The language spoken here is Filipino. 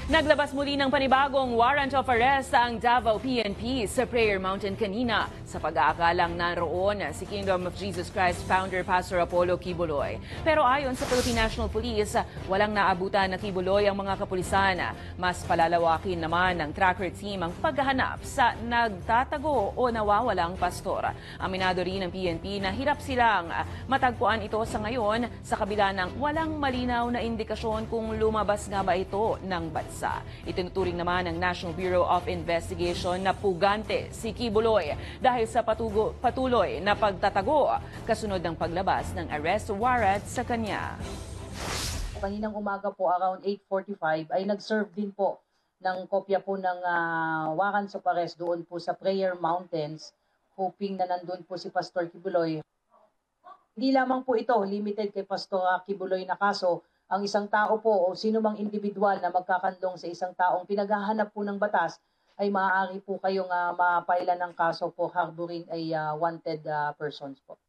Naglabas muli ng panibagong warrant of arrest ang Davao PNP sa Prayer Mountain kanina sa pag-aakalang naroon si Kingdom of Jesus Christ founder Pastor Apollo Quiboloy. Pero ayon sa Philippine National Police, walang naabutan na Quiboloy ang mga kapulisan. Mas palalawakin naman ng tracker team ang paghahanap sa nagtatago o nawawalang pastor. Aminado rin ng PNP na hirap silang matagpuan ito sa ngayon sa kabila ng walang malinaw na indikasyon kung lumabas nga ba ito ng bansa. Itinuturing naman ng National Bureau of Investigation na pugante si Quiboloy dahil sa patuloy na pagtatago kasunod ng paglabas ng arrest warrant sa kanya. Kaninang umaga po around 8:45 ay nag-serve din po ng kopya po ng warrants of arrest doon po sa Prayer Mountains, hoping na nandun po si Pastor Quiboloy. Hindi lamang po ito limited kay Pastor Quiboloy na kaso. Ang isang tao po o sino mang individual na magkakandong sa isang taong pinaghahanap po ng batas ay maaari po kayong mapailan ng kaso po harboring ay wanted persons po.